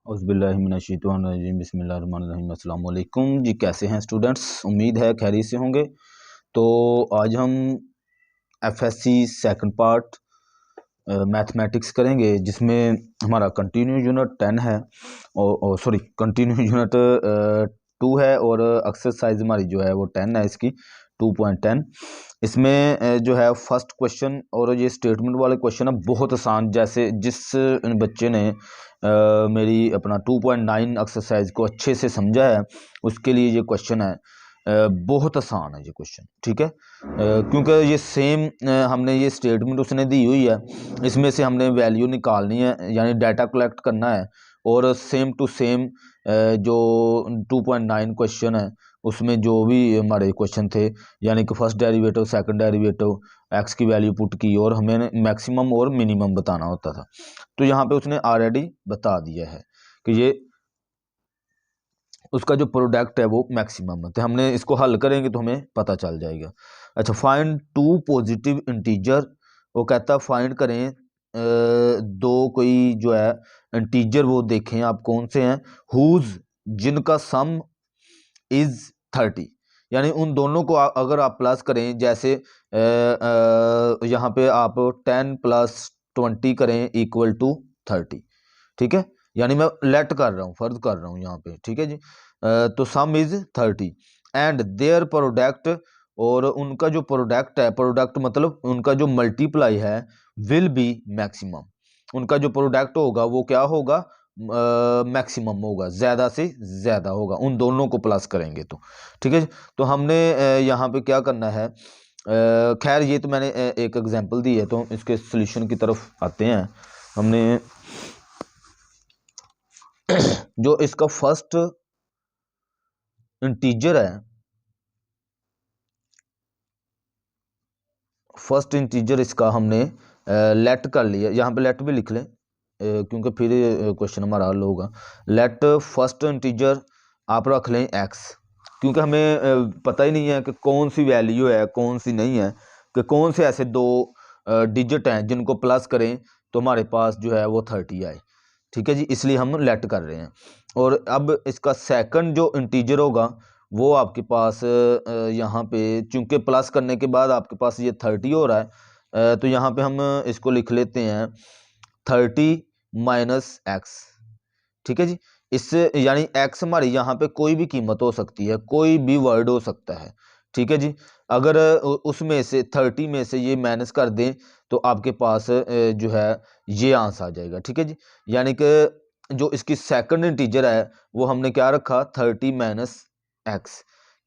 औज़ुबिल्लाहिमिनश्शैतानिर्रजीम बिस्मिल्लाहिर्रहमानिर्रहीम। अस्सलाम वालेकुम जी, कैसे हैं स्टूडेंट्स? उम्मीद है खैरियत से होंगे। तो आज हम एफएससी सेकंड पार्ट मैथमेटिक्स करेंगे, जिसमें हमारा कंटिन्यू यूनिट 10 है और सॉरी कंटिन्यू यूनिट 2 है और एक्सरसाइज हमारी जो है वो 10 है, इसकी 2.10। इसमें जो है फर्स्ट क्वेश्चन और ये स्टेटमेंट वाले क्वेश्चन है बहुत आसान। जैसे जिस बच्चे ने मेरी अपना 2.9 एक्सरसाइज को अच्छे से समझा है उसके लिए ये क्वेश्चन है बहुत आसान है ये क्वेश्चन, ठीक है। क्योंकि ये सेम हमने ये स्टेटमेंट उसने दी हुई है, इसमें से हमने वैल्यू निकालनी है, यानी डाटा कलेक्ट करना है और सेम टू सेम जो 2.9 क्वेश्चन है उसमें जो भी हमारे क्वेश्चन थे, यानी कि first derivative, second derivative, x की वैल्यू पुट की और हमें मैक्सिमम और मिनिमम बताना होता था। तो यहाँ पे उसने ऑलरेडी बता दिया है कि ये उसका जो प्रोडक्ट है वो मैक्सिमम है। तो हमने इसको हल करेंगे तो हमें पता चल जाएगा। अच्छा, फाइंड टू पॉजिटिव इंटीजर, वो कहता है फाइंड करें दो कोई जो है इंटीजर, वो देखें आप कौन से हैं, हुज जिनका सम इज 30, यानी उन दोनों को अगर आप प्लस करें, जैसे यहाँ पे आप 10 + 20 करें इक्वल टू 30, ठीक है। यानी मैं लेट कर रहा हूँ, फर्ज कर रहा हूँ यहाँ पे, ठीक है जी। तो सम इज 30 एंड देयर प्रोडक्ट, और उनका जो प्रोडक्ट है, प्रोडक्ट मतलब उनका जो मल्टीप्लाई है, विल बी मैक्सिमम, उनका जो प्रोडक्ट होगा वो क्या होगा, मैक्सिमम होगा, ज़्यादा से ज़्यादा होगा, उन दोनों को प्लस करेंगे तो, ठीक है जी। तो हमने यहाँ पे क्या करना है, खैर ये तो मैंने एक एग्जांपल दी है, तो इसके सॉल्यूशन की तरफ आते हैं। हमने जो इसका फर्स्ट इंटीजर है, फर्स्ट इंटीजर इसका हमने लेट कर लिया, यहाँ पे लेट भी लिख लें क्योंकि फिर क्वेश्चन हमारा हल होगा। लेट फर्स्ट इंटीजर आप रख लें एक्स, क्योंकि हमें पता ही नहीं है कि कौन सी वैल्यू है कौन सी नहीं है, कि कौन से ऐसे दो डिजिट हैं जिनको प्लस करें तो हमारे पास जो है वो 30 आए, ठीक है जी, इसलिए हम लेट कर रहे हैं। और अब इसका सेकंड जो इंटीजर होगा वो आपके पास यहाँ पे चूंकि प्लस करने के बाद आपके पास ये 30 हो रहा है, तो यहाँ पे हम इसको लिख लेते हैं 30 - x, ठीक है जी। इससे यानी x हमारी यहाँ पे कोई भी कीमत हो सकती है, कोई भी वर्ड हो सकता है, ठीक है जी। अगर उसमें से 30 में से ये माइनस कर दें तो आपके पास जो है ये आंसर आ जाएगा, ठीक है जी। यानी कि जो इसकी सेकंड इंटीजर है वो हमने क्या रखा, 30 - x,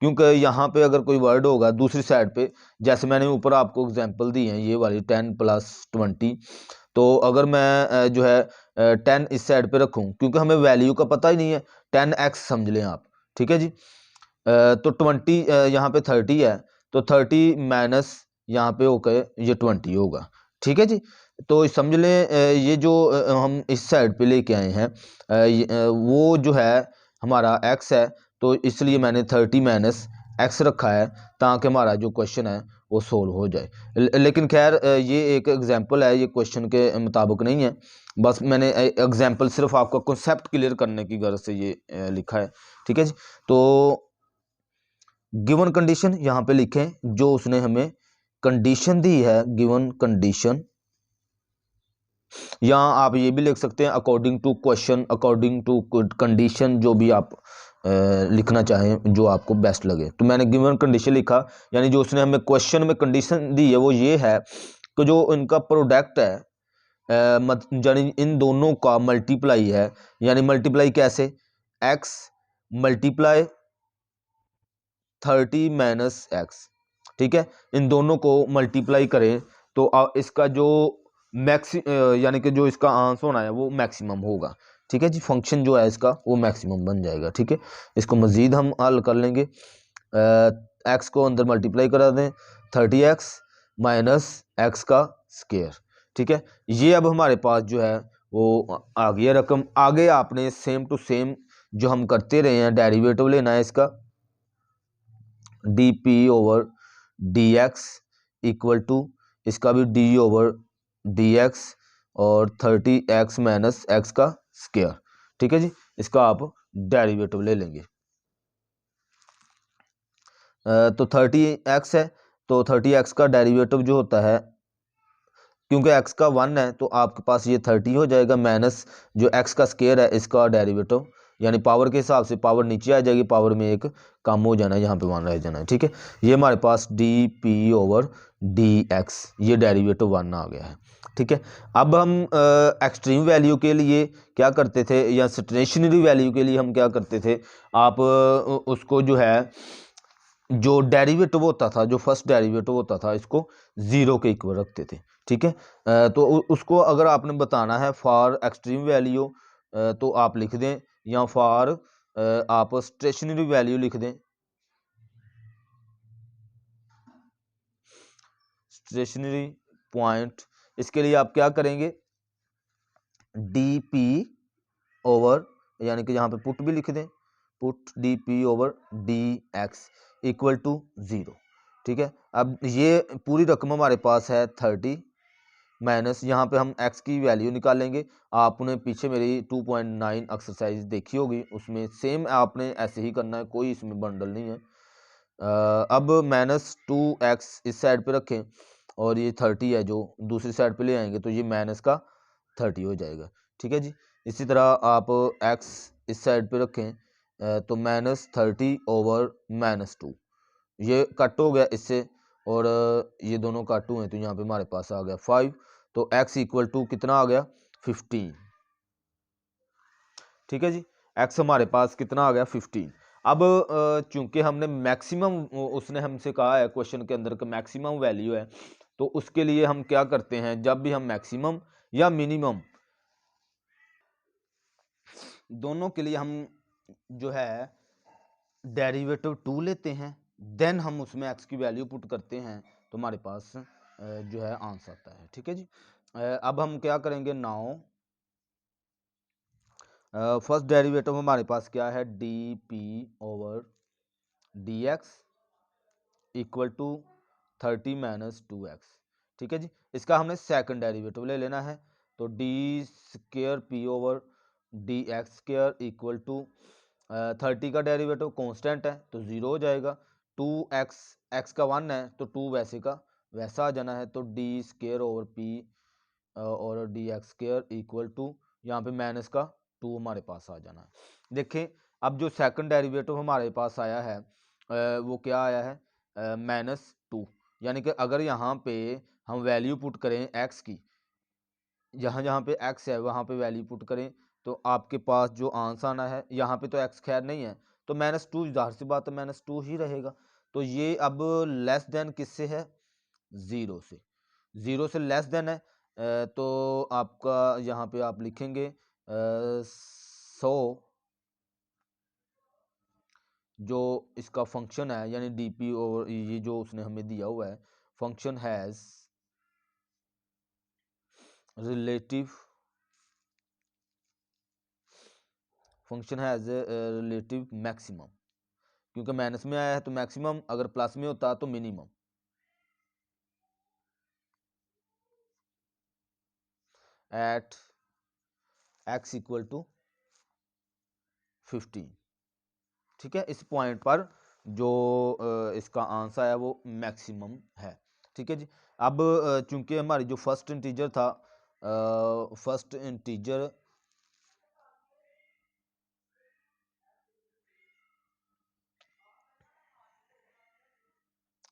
क्योंकि यहाँ पे अगर कोई वर्ड होगा दूसरी साइड पे, जैसे मैंने ऊपर आपको एग्जांपल दी है ये वाली 10 + 20, तो अगर मैं जो है 10 इस साइड पे रखूं, क्योंकि हमें वैल्यू का पता ही नहीं है, 10x समझ लें आप, ठीक है जी। तो 20 यहाँ पे 30 है, तो 30 माइनस यहाँ पे होकर ये 20 होगा, ठीक है जी। तो समझ लें ये जो हम इस साइड पे लेके आए हैं वो जो है हमारा x है, तो इसलिए मैंने 30 - x रखा है ताकि हमारा जो क्वेश्चन है वो सोल्व हो जाए। लेकिन खैर ये एक एग्जांपल है, ये क्वेश्चन के मुताबिक नहीं है, बस मैंने एग्जांपल सिर्फ आपका कॉन्सेप्ट क्लियर करने की गर्ज से ये लिखा है, ठीक है जी। तो गिवन कंडीशन यहाँ पे लिखें, जो उसने हमें कंडीशन दी है, गिवन कंडीशन, या आप ये भी लिख सकते हैं according to question, according to condition, जो भी आप लिखना चाहें, जो आपको बेस्ट लगे। तो मैंने गिवन कंडीशन लिखा, यानी जो उसने हमें क्वेश्चन में कंडीशन दी है वो ये है कि जो इनका प्रोडक्ट है यानी इन दोनों का मल्टीप्लाई है, यानी मल्टीप्लाई कैसे, x मल्टीप्लाई 30 - x, ठीक है। इन दोनों को मल्टीप्लाई करें तो इसका जो यानी कि जो इसका आंसर होना है वो मैक्सिमम होगा, ठीक है जी। फंक्शन जो है इसका वो मैक्सिमम बन जाएगा, ठीक है। इसको मज़ीद हम हल कर लेंगे, x को अंदर मल्टीप्लाई करा दें, 30x - x का स्क्वायर, ठीक है। ये अब हमारे पास जो है वो आ गया रकम। आगे आपने सेम टू सेम जो हम करते रहे हैं, डेरिवेटिव लेना है इसका, dp/dx इक्वल टू इसका भी d/dx और 30x - x का स्क्वायर, ठीक है जी, इसका आप डेरिवेटिव ले लेंगे। तो 30x है, तो 30x का डेरिवेटिव जो होता है, क्योंकि x का 1 है तो आपके पास ये 30 हो जाएगा, माइनस जो x का स्केयर है इसका डेरिवेटिव, यानी पावर के हिसाब से पावर नीचे आ जाएगी, पावर में एक कम हो जाना है, यहाँ पे 1 रह जाना है। ठीक है, ये हमारे पास dp/dx ये डेरिवेटिव 1 आ गया है। ठीक है, अब हम एक्सट्रीम वैल्यू के लिए क्या करते थे, या स्टेशनरी वैल्यू के लिए हम क्या करते थे, आप उसको जो है, जो डेरिवेटिव होता था, जो फर्स्ट डेरिवेटिव होता था, इसको 0 के इक्वल रखते थे। ठीक है, तो उसको अगर आपने बताना है फॉर एक्सट्रीम वैल्यू तो आप लिख दें, या फॉर आप स्टेशनरी वैल्यू लिख दें, स्टेशनरी पॉइंट। इसके लिए आप क्या करेंगे, dp/, यानी कि यहाँ पे पुट भी लिख दें, पुट dp/dx इक्वल टू 0। ठीक है, अब ये पूरी रकम हमारे पास है 30, माइनस यहाँ पे हम x की वैल्यू निकालेंगे। आपने पीछे मेरी 2.9 एक्सरसाइज देखी होगी, उसमें सेम आपने ऐसे ही करना है, कोई इसमें बंडल नहीं है। अब -2x इस साइड पे रखें, और ये 30 है जो दूसरी साइड पे ले आएंगे, तो ये माइनस का 30 हो जाएगा। ठीक है जी, इसी तरह आप x इस साइड पे रखें, तो -30/-2 ये कट हो गया इससे, और ये दोनों कट हुए, तो यहाँ पे हमारे पास आ गया 5। तो x इक्वल टू कितना आ गया, 15। ठीक है जी, x हमारे पास कितना आ गया, 15। अब चूंकि हमने मैक्सिमम, उसने हमसे कहा है क्वेश्चन के अंदर कि मैक्सिमम वैल्यू है, तो उसके लिए हम क्या करते हैं, जब भी हम मैक्सिमम या मिनिमम दोनों के लिए हम जो है डेरिवेटिव 2 लेते हैं, देन हम उसमें x की वैल्यू पुट करते हैं, तो हमारे पास जो है आंसर आता है। ठीक है जी, अब हम क्या करेंगे, नाउ फर्स्ट डेरिवेटिव हमारे पास क्या है, dp/dx इक्वल टू 30 - 2x। ठीक है जी, इसका हमने सेकंड डेरिवेटिव ले लेना है, तो d²p/dx² इक्वल टू 30 का डेरिवेटिव कांस्टेंट है तो 0 हो जाएगा, 2x, x का 1 है तो 2 वैसे का वैसा आ जाना है, तो d²/p और dx² इक्वल टू यहाँ पे माइनस का 2 हमारे पास आ जाना है। देखें, अब जो सेकंड डेरिवेटिव हमारे पास आया है वो क्या आया है, -2, यानी कि अगर यहाँ पे हम वैल्यू पुट करें x की, जहाँ जहाँ पे x है वहाँ पे वैल्यू पुट करें, तो आपके पास जो आंसर आना है, यहाँ पे तो x खैर नहीं है, तो -2 जाहिर सी बात है -2 ही रहेगा। तो ये अब लेस देन किससे है, 0 से, 0 से लेस देन है, तो आपका यहाँ पे आप लिखेंगे 100, जो इसका फंक्शन है, यानी dp, और ये जो उसने हमें दिया हुआ है, फंक्शन हैज रिलेटिव मैक्सिमम, क्योंकि माइनस में आया है तो मैक्सिमम, अगर प्लस में होता तो minimum, at x equal to 15। ठीक है, इस पॉइंट पर जो इसका आंसर है वो मैक्सिमम है। ठीक है जी, अब चूंकि हमारी जो फर्स्ट इंटीजर था,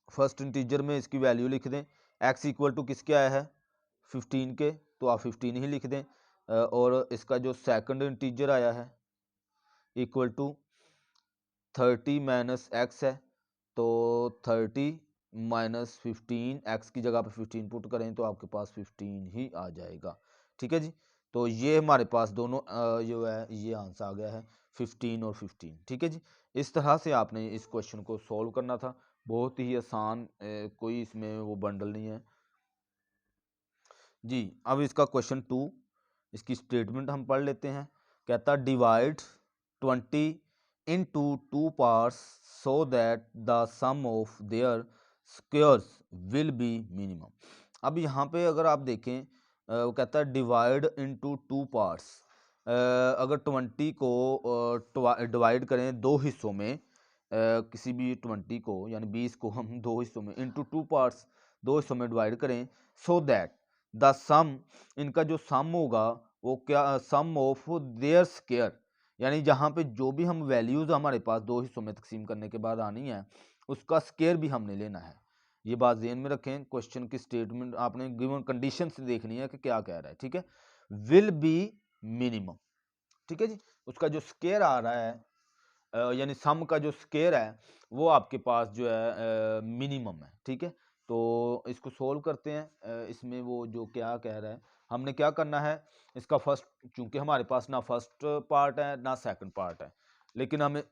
फर्स्ट इंटीजर में इसकी वैल्यू लिख दें, x इक्वल टू किसके आया है, 15 के, तो आप 15 ही लिख दें, और इसका जो सेकंड इंटीजर आया है इक्वल टू 30 - x है, तो 30 - 15, x की जगह पे 15 पुट करें तो आपके पास 15 ही आ जाएगा। ठीक है जी, तो ये हमारे पास दोनों जो है ये आंसर आ गया है 15 और 15। ठीक है जी, इस तरह से आपने इस क्वेश्चन को सॉल्व करना था, बहुत ही आसान, कोई इसमें वो बंडल नहीं है जी। अब इसका क्वेश्चन 2, इसकी स्टेटमेंट हम पढ़ लेते हैं। कहता divide 20 into 2 parts so that the sum of their squares will be minimum। अब यहाँ पे अगर आप देखें, वो कहता है डिवाइड into 2 parts, अगर 20 को डिवाइड करें दो हिस्सों में, किसी भी 20 को यानी 20 को हम दो हिस्सों में इनटू टू पार्ट्स, दो हिस्सों में डिवाइड करें, सो दैट द सम, इनका जो सम होगा वो क्या, सम ऑफ देयर स्क्वायर, यानी जहाँ पे जो भी हम वैल्यूज हमारे पास दो हिस्सों में तकसीम करने के बाद आनी है उसका स्क्वायर भी हमने लेना है। ये बात ध्यान में रखें, क्वेश्चन की स्टेटमेंट आपने गिवन कंडीशन से देखनी है कि क्या कह रहा है, ठीक है। विल बी मिनिमम, ठीक है जी, उसका जो स्क्वायर आ रहा है यानी सम का जो स्क्वायर है वो आपके पास जो है मिनिमम है, ठीक है। तो इसको सोल्व करते हैं। इसमें वो जो क्या कह रहा है, हमने क्या करना है, इसका फर्स्ट, चूंकि हमारे पास ना फर्स्ट पार्ट है ना सेकंड पार्ट है, लेकिन हमें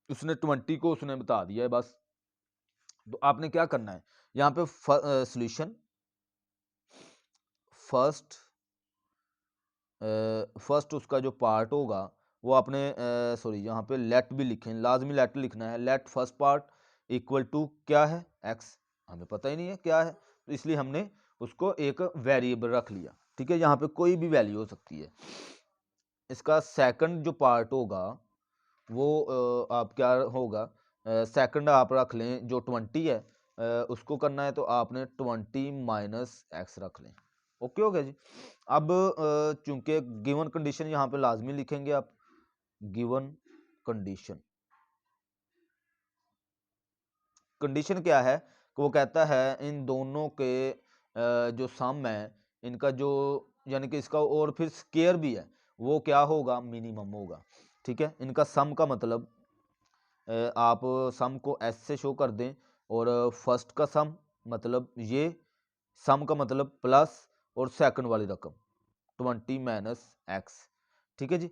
उसने 20 को उसने बता दिया है बस, तो आपने क्या करना है यहाँ पे सॉल्यूशन फर्स्ट उसका जो पार्ट होगा वो आपने सॉरी यहाँ पे लेट भी लिखें, लाजमी लेट लिखना है। Let first part equal to क्या है, एक्स, हमें पता ही नहीं है क्या है, तो इसलिए हमने उसको एक वेरिएबल रख लिया, ठीक है। यहाँ पे कोई भी वैल्यू हो सकती है। इसका सेकंड जो पार्ट होगा वो आप क्या होगा, सेकंड आप रख लें जो 20 है, उसको करना है तो आपने 20 माइनस एक्स रख लें। ओके हो गया जी। अब चूंकि गिवन कंडीशन यहाँ पे लाजमी लिखेंगे आप, गिवन कंडीशन, कंडीशन क्या है कि वो कहता है इन दोनों के जो सम है इनका जो, यानी कि इसका और फिर स्क्वायर भी है वो क्या होगा, मिनिमम होगा, ठीक है। इनका सम का मतलब आप सम को एस से शो कर दें, और फर्स्ट का सम मतलब ये, सम का मतलब प्लस और सेकंड वाली रकम 20 माइनस एक्स, ठीक है जी।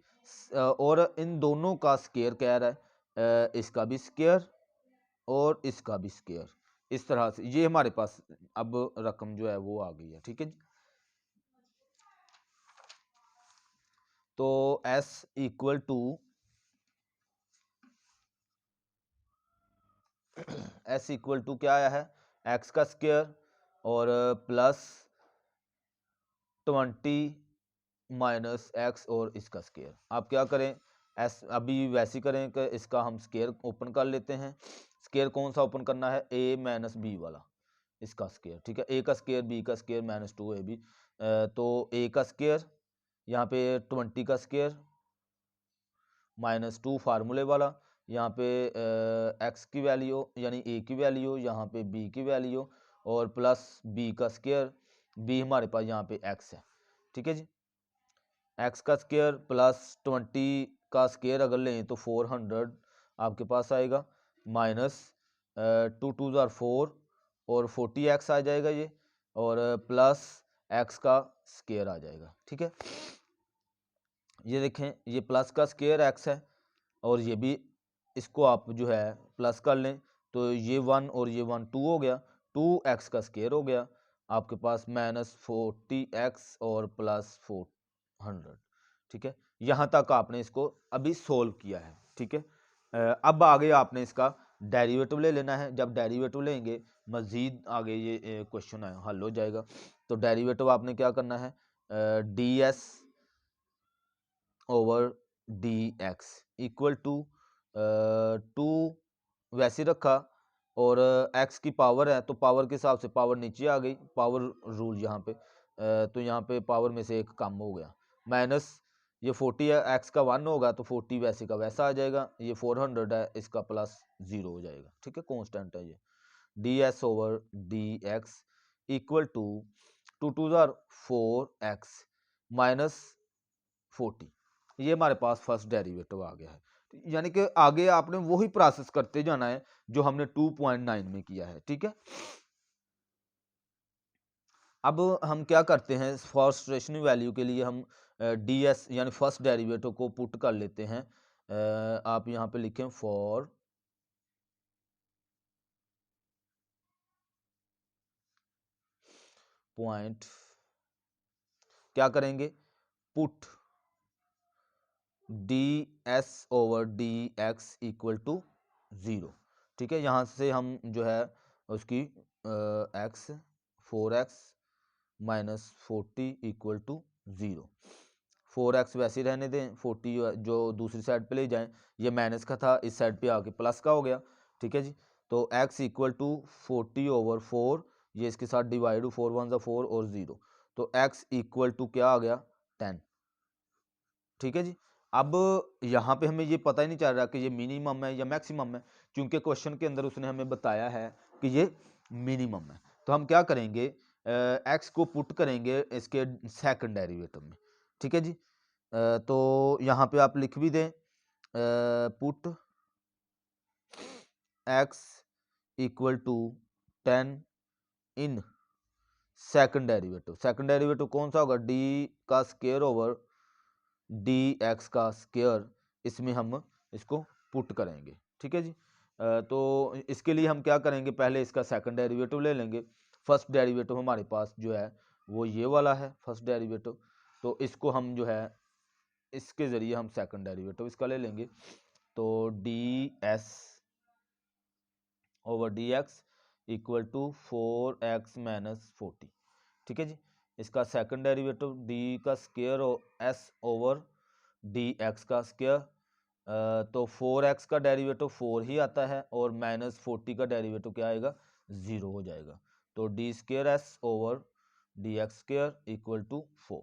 और इन दोनों का स्क्वायर कह रहा है, इसका भी स्क्वायर और इसका भी स्क्वायर, इस तरह से ये हमारे पास अब रकम जो है वो आ गई है, ठीक है जी। तो s equal to s equal to क्या आया है, x का स्क्वायर और प्लस 20 माइनस एक्स और इसका स्क्वायर। आप क्या करें, एस अभी वैसे करें कि इसका हम स्क्वायर ओपन कर लेते हैं। स्क्वायर कौन सा ओपन करना है, a माइनस बी वाला, इसका स्क्वायर, ठीक है। a का स्क्वायर b का स्क्वायर माइनस 2ab, तो a का स्क्वायर यहाँ पे 20 का स्क्वायर माइनस 2 फार्मूले वाला, यहाँ पे x की वैल्यू यानी a की वैल्यू, यहाँ पे b की वैल्यू और प्लस b का स्क्वायर, b हमारे पास यहाँ पे x है, ठीक है जी। x का स्क्वायर प्लस 20 का स्क्वायर अगर लें तो 400 आपके पास आएगा, माइनस 2 2 4 और 40x आ जाएगा ये, और प्लस x का स्क्वायर आ जाएगा, ठीक है। ये देखें ये प्लस का स्क्वायर x है और ये भी, इसको आप जो है प्लस कर लें तो ये 1 और ये 1 2 हो गया, 2x का स्क्वायर हो गया आपके पास माइनस 40x और प्लस 400, ठीक है। यहाँ तक आपने इसको अभी सोल्व किया है, ठीक है। अब आगे आपने इसका डेरिवेटिव ले लेना है। जब डेरिवेटिव लेंगे मज़ीद आगे ये क्वेश्चन है हल हो जाएगा। तो डेरिवेटिव आपने क्या करना है, ds over d x equal to 2 वैसे रखा, और x की पावर है तो पावर के हिसाब से पावर नीचे आ गई, पावर रूल यहाँ पे, तो यहाँ पे पावर में से एक कम हो गया, माइनस ये 40 है, x का 1 होगा तो 40 वैसे का वैसा आ जाएगा, ये 400 है इसका प्लस 0 हो जाएगा, ठीक है, कांस्टेंट है ये। D s over d x equal to 2 2 4x minus 40, ये हमारे पास फर्स्ट डेरिवेटिव आ गया है। यानी कि आगे आपने वही प्रोसेस करते जाना है जो हमने 2.9 में किया है, ठीक है। अब हम क्या करते हैं, फर्स्ट स्टेशनरी वैल्यू के लिए हम डी एस यानी फर्स्ट डेरिवेटिव को पुट कर लेते हैं। आप यहाँ पे लिखें फॉर पॉइंट, क्या करेंगे, put d s over d x equal to 0, ठीक है। यहाँ से हम जो है उसकी x 4x minus 40 equal to 0, 4x वैसे ही रहने दें, 40 जो दूसरी साइड पे ले जाएं, ये माइनस का था, इस साइड पे आके प्लस का हो गया। ठीक है जी, तो x इक्वल टू 40/4, ये इसके साथ डिवाइड, 4 1 4 और 0, तो x इक्वल टू क्या आ गया 10। ठीक है जी, अब यहाँ पे हमें ये पता ही नहीं चल रहा कि ये मिनिमम है या मैक्सिमम है, क्योंकि क्वेश्चन के अंदर उसने हमें बताया है कि ये मिनिमम है। तो हम क्या करेंगे, x को पुट करेंगे इसके सेकंड डेरिवेटिव में। ठीक है जी, तो यहाँ पे आप लिख भी दें, put x equal to 10 in second derivative. Second derivative कौन सा होगा, d का स्क्वायर ओवर dx का स्क्वायर, इसमें हम इसको पुट करेंगे। ठीक है जी, तो इसके लिए हम क्या करेंगे, पहले इसका सेकंड डेरिवेटिव ले लेंगे। फर्स्ट डेरिवेटिव हमारे पास जो है वो ये वाला है फर्स्ट डेरिवेटिव, तो इसको हम जो है इसके ज़रिए हम सेकंड डेरिवेटिव इसका ले लेंगे। तो ds over dx equal to 4x minus 40। ठीक है जी, इसका सेकंड डेरिवेटिव d का स्क्वायर s ओवर dx का स्क्वायर, तो 4x का डेरिवेटिव 4 ही आता है और माइनस 40 का डेरिवेटिव क्या आएगा, 0 हो जाएगा। तो d square s over d x square equal to 4।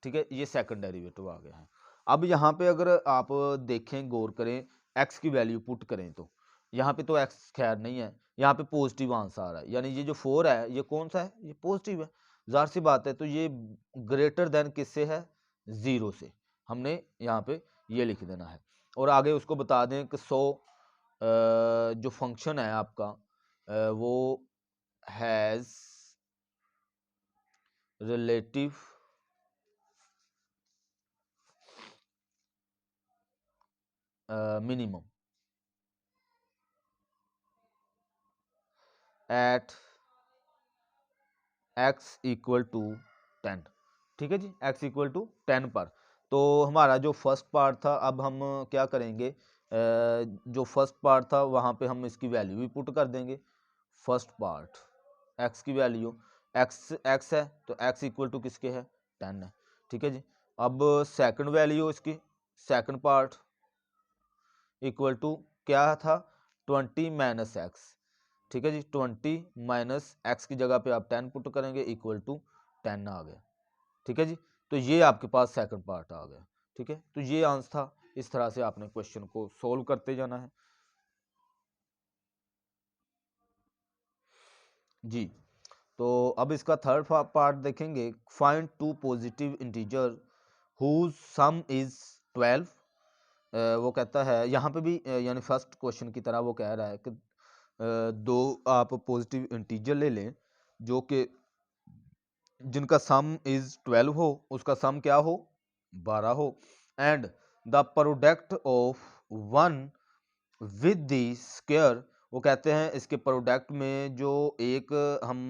ठीक है, ये सेकंड डेरिवेटिव आ गया है। अब यहाँ पे अगर आप देखें, गौर करें, x की वैल्यू पुट करें तो यहाँ पे तो x खैर नहीं है, यहाँ पे पॉजिटिव आंसर आ रहा है, यानी ये जो 4 है ये कौन सा है, ये पॉजिटिव है, जाहिर सी बात है। तो ये ग्रेटर देन किससे है, 0 से, हमने यहाँ पे ये लिख देना है। और आगे उसको बता दें कि 100 जो फंक्शन है आपका वो has relative minimum at x equal to 10। ठीक है जी, x इक्वल टू 10 पर। तो हमारा जो फर्स्ट पार्ट था, अब हम क्या करेंगे, जो फर्स्ट पार्ट था वहाँ पे हम इसकी वैल्यू भी पुट कर देंगे। फर्स्ट पार्ट x की वैल्यू x है, तो x इक्वल टू किसके है, 10 है। ठीक है जी, अब सेकंड वैल्यू इसकी, सेकंड पार्ट इक्वल टू क्या था, 20 माइनस एक्स। ठीक है जी, 20 माइनस एक्स की जगह पे आप 10 पुट करेंगे, इक्वल टू 10 आ गया। ठीक है जी, तो ये आपके पास सेकंड पार्ट आ गया। ठीक है, तो ये आंसर था। इस तरह से आपने क्वेश्चन को सोल्व करते जाना है जी। तो अब इसका थर्ड पार्ट देखेंगे, find two positive integer whose sum is 12। वो कहता है यहाँ पे भी यानी फर्स्ट क्वेश्चन की तरह वो कह रहा है कि दो आप पॉजिटिव इंटीजर ले लें जो कि जिनका सम इज 12 हो, उसका सम क्या हो, 12 हो, and the product of one with the square. वो कहते हैं इसके प्रोडक्ट में जो एक हम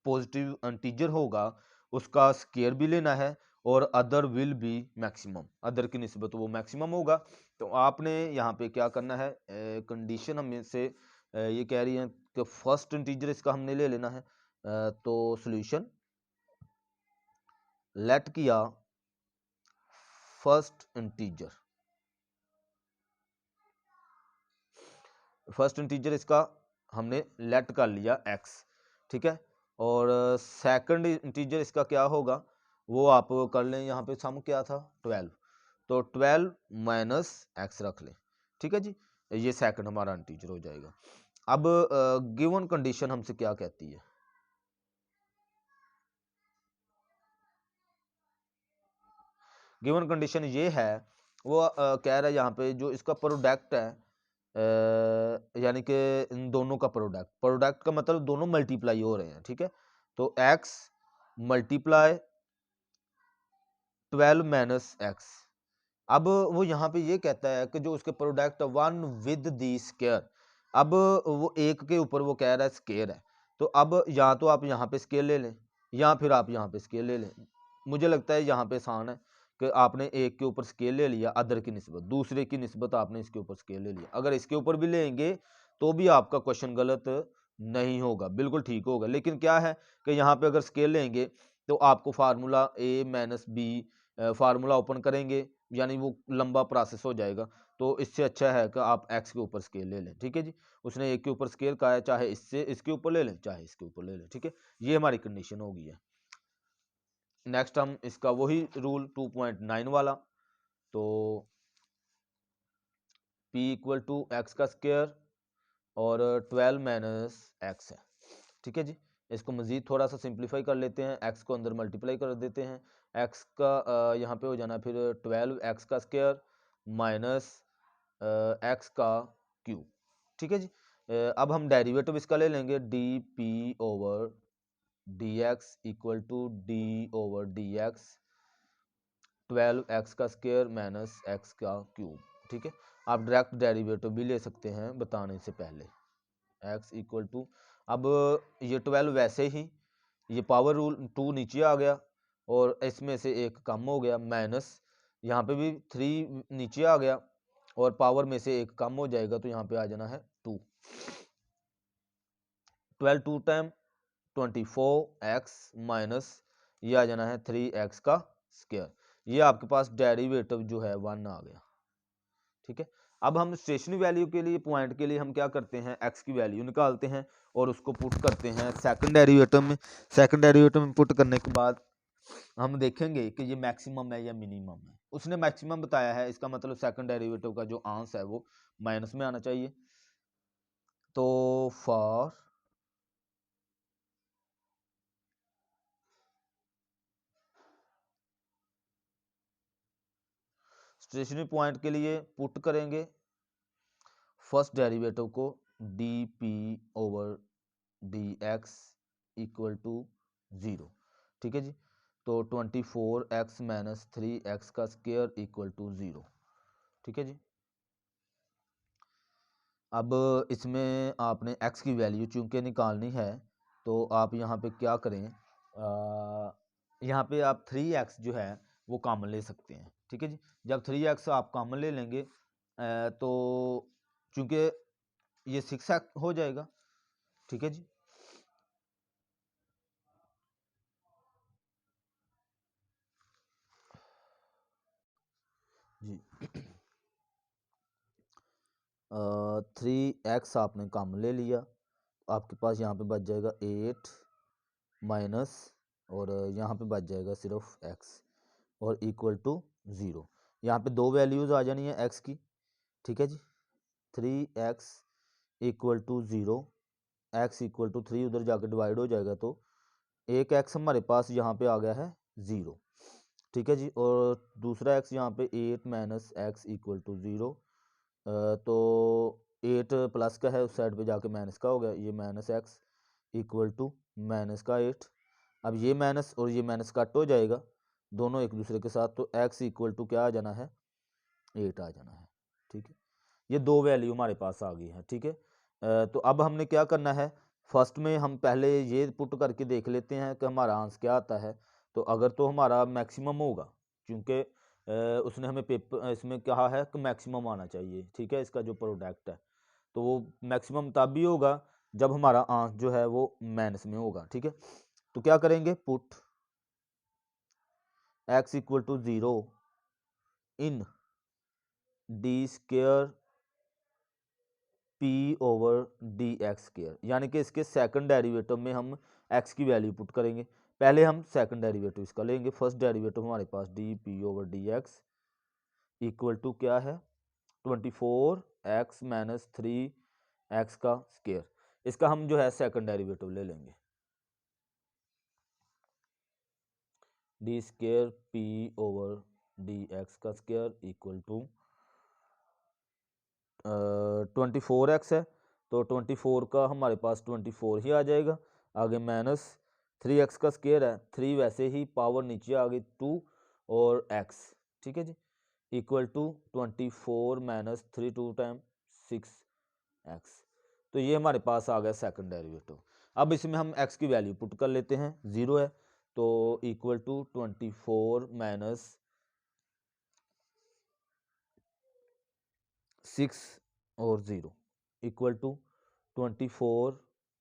पॉजिटिव इंटीजर होगा उसका स्क्वायर भी लेना है, और other will be maximum, other की निस्बत वो मैक्सिमम होगा। तो आपने यहाँ पे क्या करना है, कंडीशन हमें से ये कह रही है कि फर्स्ट इंटीजर इसका हमने ले लेना है। तो सॉल्यूशन लेट किया फर्स्ट इंटीजर, फर्स्ट इंटीजर इसका हमने लेट कर लिया x। ठीक है, और सेकंड इंटीजर इसका क्या होगा वो आप कर लें, यहाँ पे सम क्या था 12, तो 12 माइनस एक्स रख लें। ठीक है जी, ये सेकंड हमारा इंटीजर हो जाएगा। अब गिवन कंडीशन हमसे क्या कहती है, गिवन कंडीशन ये है, वो कह रहा है यहाँ पे जो इसका प्रोडक्ट है, यानी कि इन दोनों का प्रोडक्ट, प्रोडक्ट का मतलब दोनों मल्टीप्लाई हो रहे हैं। ठीक है, तो x मल्टीप्लाई 12 माइनस एक्स। अब वो यहाँ पे ये कहता है कि जो उसके product one with the square, अब वो एक के ऊपर वो कह रहा है स्क्वायर है, तो अब या तो आप यहाँ पे स्केल ले लें या फिर आप यहाँ पे स्केल ले लें। मुझे लगता है यहाँ पे आसान है कि आपने एक के ऊपर स्केल ले लिया, अदर की निस्बत, दूसरे की निस्बत आपने इसके ऊपर स्केल ले लिया। अगर इसके ऊपर भी लेंगे तो भी आपका क्वेश्चन गलत नहीं होगा, बिल्कुल ठीक होगा। लेकिन क्या है कि यहाँ पे अगर स्केल लेंगे तो आपको formula a minus B formula open करेंगे यानी वो लंबा प्रोसेस हो जाएगा। तो इससे अच्छा है कि आप एक्स के ऊपर स्केल ले लें, ठीक है जी। उसने एक के ऊपर स्केल कहा है, चाहे इससे इसके ऊपर ले लें चाहे इसके ऊपर ले लें, ठीक है। ये हमारी कंडीशन हो गई है। नेक्स्ट हम इसका वही रूल 2.9 वाला, तो p इक्वल टू एक्स का स्क्वायर और 12 माइनस एक्स है, ठीक है जी। इसको मजीद थोड़ा सा सिंप्लीफाई कर लेते हैं, x को अंदर मल्टीप्लाई कर देते हैं, x का यहाँ पे हो जाना फिर 12 एक्स का स्क्वायर माइनस एक्स का क्यूब, ठीक है जी। अब हम डेरिवेटिव इसका ले लेंगे, d p over d x equal to d over d x 12 x का स्क्वायर माइनस एक्स का क्यूब, ठीक है। आप डायरेक्ट डेरिवेटिव भी ले सकते हैं बताने से पहले। x इक्वल टू, अब ये 12 वैसे ही ये पावर रूल 2 नीचे आ गया और इसमें से एक कम हो गया, माइनस यहाँ पे भी 3 नीचे आ गया और पावर में से एक कम हो जाएगा, तो यहाँ पे आ जाना है 2। 12 2 टाइम 24x माइनस ये आ जाना है 3x का स्क्वायर। ये आपके पास डेरिवेटिव जो है 1 आ गया, ठीक है। अब हम स्टेशनरी वैल्यू के लिए, पॉइंट के लिए हम क्या करते हैं, x की वैल्यू निकालते हैं और उसको पुट करते हैं सेकंड डेरिवेटिव में। सेकंड डेरिवेटिव में पुट करने के बाद हम देखेंगे कि ये मैक्सिमम है या मिनिमम है। उसने मैक्सिमम बताया है, इसका मतलब सेकंड डेरिवेटिव का जो आंसर है वो माइनस में आना चाहिए। तो फॉर स्टेशनरी पॉइंट के लिए पुट करेंगे फर्स्ट डेरिवेटिव को, d p over d x equal to 0, ठीक है जी। तो 24x माइनस 3x का स्क्वायर इक्वल टू 0, ठीक है जी। अब इसमें आपने x की वैल्यू चूंकि निकालनी है, तो आप यहाँ पे क्या करें, यहाँ पे आप 3x जो है वो कॉमन ले सकते हैं, ठीक है जी। जब 3x आप कॉमन ले लेंगे तो चूंकि ये 6x हो जाएगा, ठीक है जी। जी 3x आपने कॉमन ले लिया, आपके पास यहाँ पे बच जाएगा 8 माइनस और यहाँ पे बच जाएगा सिर्फ x और इक्वल टू 0। यहाँ पे दो वैल्यूज़ आ जानी है x की, ठीक है जी। 3x equal to 0, x equal to 3 उधर जाकर डिवाइड हो जाएगा, तो एक x हमारे पास यहाँ पे आ गया है 0, ठीक है जी। और दूसरा x यहाँ पे 8 माइनस एक्स इक्वल टू 0, तो 8 प्लस का है, उस साइड पे जाके माइनस का हो गया, ये minus x equal to minus का 8। अब ये माइनस और ये माइनस कट हो जाएगा दोनों एक दूसरे के साथ, तो x इक्वल टू क्या आ जाना है, 8 आ जाना है, ठीक है। ये दो वैल्यू हमारे पास आ गई है, ठीक है। तो अब हमने क्या करना है, फर्स्ट में हम पहले ये पुट करके देख लेते हैं कि हमारा आंसर क्या आता है। तो अगर तो हमारा मैक्सिमम होगा, क्योंकि उसने हमें पेपर इसमें कहा है कि मैक्सिमम आना चाहिए, ठीक है, इसका जो प्रोडक्ट है, तो वो मैक्सिमम तब भी होगा जब हमारा आंसर जो है वो माइनस में होगा, ठीक है। तो क्या करेंगे, put x equal to 0 in d square p over d x square, यानी कि इसके सेकंड डेरिवेटिव में हम x की वैल्यू पुट करेंगे। पहले हम सेकंड डेरिवेटिव इसका लेंगे, फर्स्ट डेरिवेटिव हमारे पास d p over d x equal to क्या है, 24x माइनस 3x का स्क्वेयर। इसका हम जो है सेकंड डेरिवेटिव ले लेंगे, D square p over d x का स्क्वेयर इक्वल टू 24x है, तो 24 का हमारे पास 24 ही आ जाएगा, आगे माइनस 3x का स्क्वायर है, 3 वैसे ही पावर नीचे आ गई 2 और x, ठीक है जी, equal to 24 minus 3 2 time 6x। तो ये हमारे पास आ गया सेकंड डेरिवेटिव। अब इसमें हम x की वैल्यू पुट कर लेते हैं, 0 है, तो इक्वल टू 24 माइनस 6 और 0 इक्वल टू 24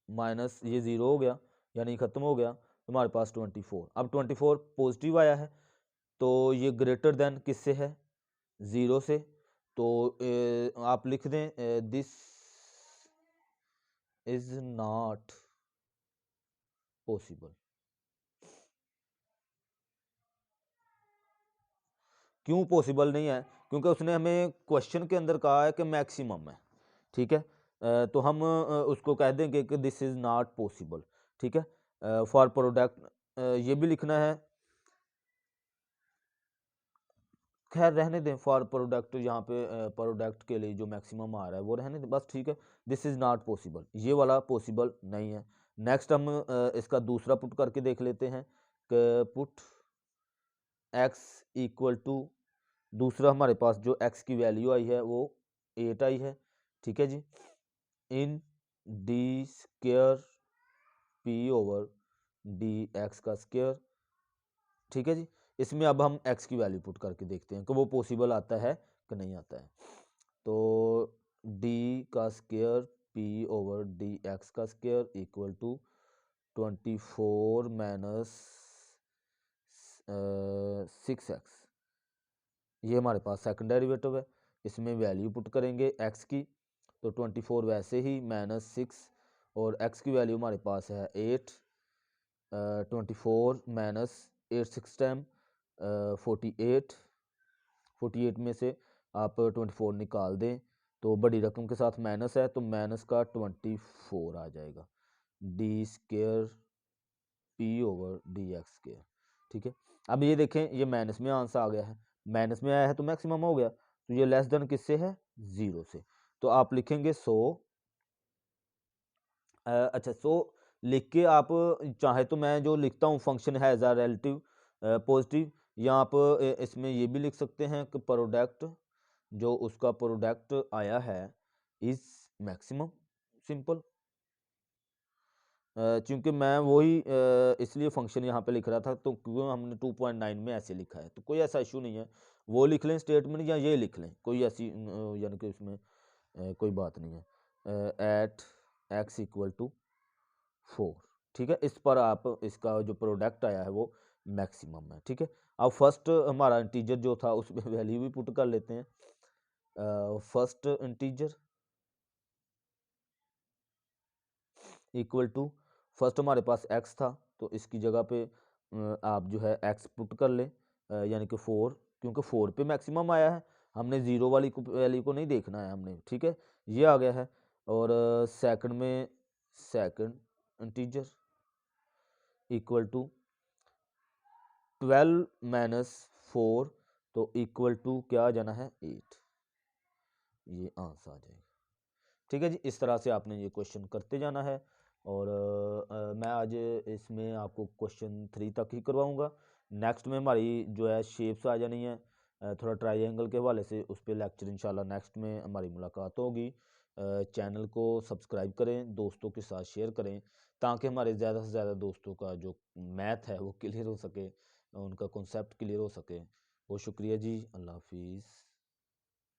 माइनस ये 0 हो गया, यानी ख़त्म हो गया, हमारे पास 24। अब 24 पॉजिटिव आया है, तो ये ग्रेटर देन किससे है, 0 से। तो आप लिख दें दिस इज नॉट पॉसिबल। क्यों पॉसिबल नहीं है, क्योंकि उसने हमें क्वेश्चन के अंदर कहा है कि मैक्सिमम है, ठीक है। तो हम उसको कह देंगे कि दिस इज नॉट पॉसिबल, ठीक है। फॉर प्रोडक्ट ये भी लिखना है, खैर रहने दें, फॉर प्रोडक्ट यहाँ पे प्रोडक्ट के लिए जो मैक्सिमम आ रहा है वो रहने दें बस, ठीक है। दिस इज़ नॉट पॉसिबल, ये वाला पॉसिबल नहीं है। नेक्स्ट हम इसका दूसरा पुट करके देख लेते हैं कि पुट x इक्वल टू, दूसरा हमारे पास जो x की वैल्यू आई है वो 8 आई है, ठीक है जी, in d square p over d x का स्क्वेयर, ठीक है जी। इसमें अब हम x की वैल्यू पुट करके देखते हैं कि वो पॉसिबल आता है कि नहीं आता है। तो d का square p over d x का square equal to 24 minus 6x, ये हमारे पास सेकंड डेरिवेटिव है। इसमें वैल्यू पुट करेंगे x की, तो 24 वैसे ही माइनस 6 और x की वैल्यू हमारे पास है 8, 24 माइनस 8 6 टाइम 48 में से आप 24 निकाल दें तो बड़ी रकम के साथ माइनस है, तो माइनस का 24 आ जाएगा, D square p over d x square, ठीक है। अब ये देखें, ये माइनस में आंसर आ गया है, माइनस में आया है तो मैक्सिमम हो गया, तो ये लेस देन किससे है, 0 से। तो आप लिखेंगे 100, अच्छा 100 लिख के आप चाहे तो मैं जो लिखता हूँ फंक्शन है एज आ रिलेटिव पॉजिटिव, या आप इसमें ये भी लिख सकते हैं कि प्रोडक्ट जो उसका प्रोडक्ट आया है इज मैक्सिमम, सिंपल। क्योंकि मैं वही इसलिए फंक्शन यहाँ पे लिख रहा था, तो क्योंकि हमने 2.9 में ऐसे लिखा है तो कोई ऐसा इशू नहीं है, वो लिख लें स्टेटमेंट या ये लिख लें, कोई ऐसी यानी कि इसमें कोई बात नहीं है। एट एक्स इक्वल टू 4, ठीक है, इस पर आप इसका जो प्रोडक्ट आया है वो मैक्सिमम है, ठीक है। अब फर्स्ट हमारा इंटीजर जो था उसमें वैल्यू भी पुट कर लेते हैं। First integer equal to, first हमारे पास x था तो इसकी जगह पे आप जो है x पुट कर लें, यानी कि 4, क्योंकि 4 पे मैक्सिमम आया है, हमने 0 वाली वैल्यू को नहीं देखना है हमने, ठीक है, ये आ गया है। और सेकंड में second integer equal to 12 minus 4, तो इक्वल टू क्या आ जाना है 8, ये आंसर आ जाएगा, ठीक है जी। इस तरह से आपने ये क्वेश्चन करते जाना है, और मैं आज इसमें आपको क्वेश्चन 3 तक ही करवाऊंगा। नेक्स्ट में हमारी जो है शेप्स आ जानी है, थोड़ा ट्रायंगल के हवाले से उस पर लेक्चर इंशाल्लाह नेक्स्ट में हमारी मुलाकात होगी। चैनल को सब्सक्राइब करें, दोस्तों के साथ शेयर करें, ताकि हमारे ज़्यादा से ज़्यादा दोस्तों का जो मैथ है वो क्लियर हो सके, उनका कॉन्सेप्ट क्लियर हो सके। बहुत शुक्रिया जी, अल्लाह हाफिज़।